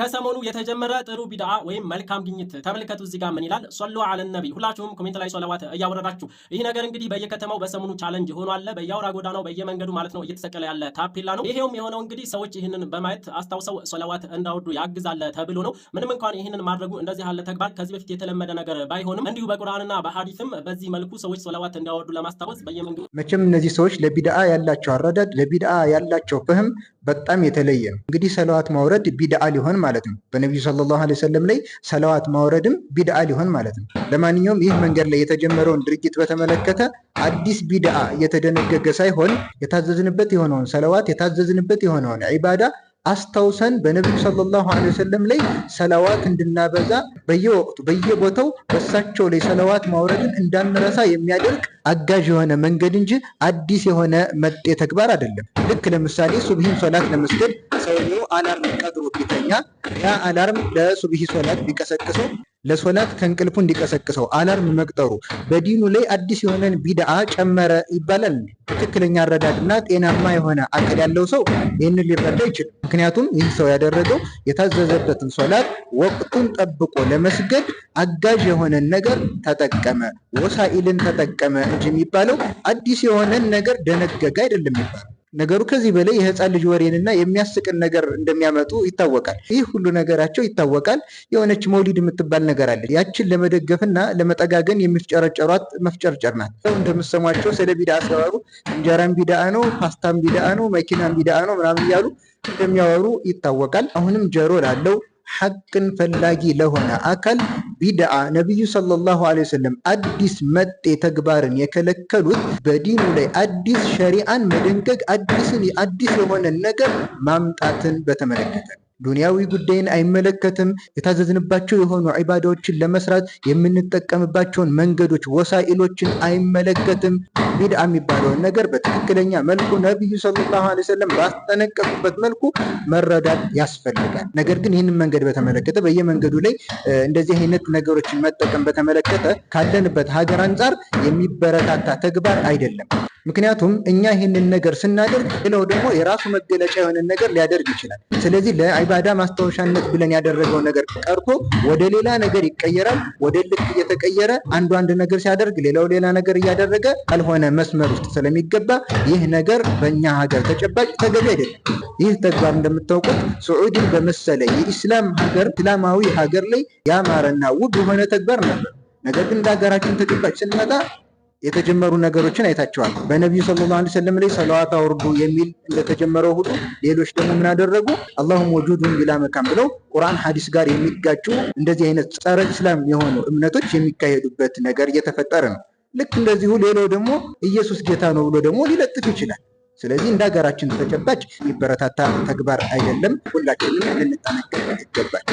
ከሰሞኑ የተጀመረ ጥሩ ቢድዓ ወይም መልካም ግኝት ተመልከቱ። እዚህ ጋር ምን ይላል? ሶሉ ዐለ ነቢ። ሁላችሁም ኮሜንት ላይ ሶላዋት እያወረዳችሁ ይህ ነገር እንግዲህ በየከተማው በሰሞኑ ቻለንጅ ሆኗል። በየአውራ ጎዳናው በየመንገዱ ማለት ነው እየተሰቀለ ያለ ታፔላ ነው። ይሄውም የሆነው እንግዲህ ሰዎች ይህንን በማየት አስታውሰው ሶላዋት እንዳወርዱ ያግዛል ተብሎ ነው። ምንም እንኳን ይህንን ማድረጉ እንደዚህ ያለ ተግባር ከዚህ በፊት የተለመደ ነገር ባይሆንም እንዲሁ በቁርአንና በሐዲስም በዚህ መልኩ ሰዎች ሶላዋት እንዲያወርዱ ለማስታወስ በየመንገዱ መቼም እነዚህ ሰዎች ለቢድዓ ያላቸው አረዳድ ለቢድዓ ያላቸው ፍህም በጣም የተለየ ነው። እንግዲህ ሰላዋት ማውረድ ቢድዓ ሊሆን ማለት ነው። በነቢዩ ሰለላሁ ዐለይሂ ወሰለም ላይ ሰላዋት ማውረድም ቢድዓ ሊሆን ማለት ነው። ለማንኛውም ይህ መንገድ ላይ የተጀመረውን ድርጊት በተመለከተ አዲስ ቢድዓ እየተደነገገ ሳይሆን የታዘዝንበት የሆነውን ሰላዋት የታዘዝንበት የሆነውን ዒባዳ አስታውሰን በነቢዩ ሰለላሁ ዐለይሂ ወሰለም ላይ ሰላዋት እንድናበዛ በየወቅቱ በየቦታው በሳቸው ላይ ሰላዋት ማውረድን እንዳንረሳ የሚያደርግ አጋዥ የሆነ መንገድ እንጂ አዲስ የሆነ መጤ ተግባር አይደለም። ልክ ለምሳሌ ሱብሂን ሶላት ለመስገድ ሰውየው አላርም ቀጥሮ ቢተኛ ያ አላርም ለሱብሂ ሶላት ቢቀሰቅሰው ለሶላት ከእንቅልፉ እንዲቀሰቅሰው አላርም መቅጠሩ በዲኑ ላይ አዲስ የሆነን ቢድዓ ጨመረ ይባላል? ትክክለኛ አረዳድና ጤናማ የሆነ አቅል ያለው ሰው ይህንን ሊረዳ ይችላል። ምክንያቱም ይህ ሰው ያደረገው የታዘዘበትን ሶላት ወቅቱን ጠብቆ ለመስገድ አጋዥ የሆነን ነገር ተጠቀመ፣ ወሳኢልን ተጠቀመ እንጂ የሚባለው አዲስ የሆነን ነገር ደነገገ አይደለም የሚባለው። ነገሩ ከዚህ በላይ የህፃን ልጅ ወሬንና የሚያስቅን ነገር እንደሚያመጡ ይታወቃል። ይህ ሁሉ ነገራቸው ይታወቃል። የሆነች መውሊድ የምትባል ነገር አለች። ያችን ለመደገፍና ለመጠጋገን የሚፍጨረጨሯት መፍጨርጨር ናት። እንደምሰሟቸው ስለ ቢድዓ ሲያወሩ እንጀራም ቢድዓ ነው፣ ፓስታም ቢድዓ ነው፣ መኪናም ቢድዓ ነው ምናምን እያሉ እንደሚያወሩ ይታወቃል። አሁንም ጀሮ ላለው ሐቅን ፈላጊ ለሆነ አካል ቢድዓ ነቢዩ ሰለላሁ ዐለይሂ ወሰለም አዲስ መጤ ተግባርን የከለከሉት በዲኑ ላይ አዲስ ሸሪዓን መደንገግ አዲስ የሆነ ነገር ማምጣትን በተመለከተ ዱንያዊ ጉዳይን አይመለከትም። የታዘዝንባቸው የሆኑ ዒባዳዎችን ለመስራት የምንጠቀምባቸውን መንገዶች ወሳኢሎችን አይመለከትም። ቢድዓ የሚባለውን ነገር በትክክለኛ መልኩ ነቢዩ ሰለላሁ ዐለይሂ ወሰለም ባስጠነቀቁበት መልኩ መረዳት ያስፈልጋል። ነገር ግን ይህንን መንገድ በተመለከተ በየመንገዱ ላይ እንደዚህ አይነት ነገሮችን መጠቀም በተመለከተ ካለንበት ሀገር አንጻር የሚበረታታ ተግባር አይደለም። ምክንያቱም እኛ ይህንን ነገር ስናደርግ ሌላው ደግሞ የራሱ መገለጫ የሆነን ነገር ሊያደርግ ይችላል። ስለዚህ ለዒባዳ ማስታወሻነት ብለን ያደረገው ነገር ቀርቶ ወደ ሌላ ነገር ይቀየራል። ወደ ልክ እየተቀየረ አንድ ነገር ሲያደርግ ሌላው ሌላ ነገር እያደረገ ካልሆነ መስመር ውስጥ ስለሚገባ ይህ ነገር በእኛ ሀገር ተጨባጭ ተገቢ አይደለም። ይህ ተግባር እንደምታውቁት ስዑድን በመሰለ የኢስላም ሀገር እስላማዊ ሀገር ላይ ያማረና ውብ የሆነ ተግባር ነበር። ነገር ግን እንደ ሀገራችን ተጨባጭ ስንመጣ የተጀመሩ ነገሮችን አይታቸዋል። በነቢዩ ሰለላሁ ዐለይሂ ወሰለም ላይ ሰላዋት አውርዱ የሚል እንደተጀመረው ሁሉ ሌሎች ደግሞ ምን አደረጉ? አላሁም ወጁዱን ቢላ መካን ብለው ቁርአን ሐዲስ ጋር የሚጋጩ እንደዚህ አይነት ጸረ እስላም የሆኑ እምነቶች የሚካሄዱበት ነገር እየተፈጠረ ነው። ልክ እንደዚሁ ሌላው ደግሞ ኢየሱስ ጌታ ነው ብሎ ደግሞ ሊለጥፍ ይችላል። ስለዚህ እንደ ሀገራችን ተጨባጭ የሚበረታታ ተግባር አይደለም። ሁላችንም ልንጠነቀቅ ይገባል።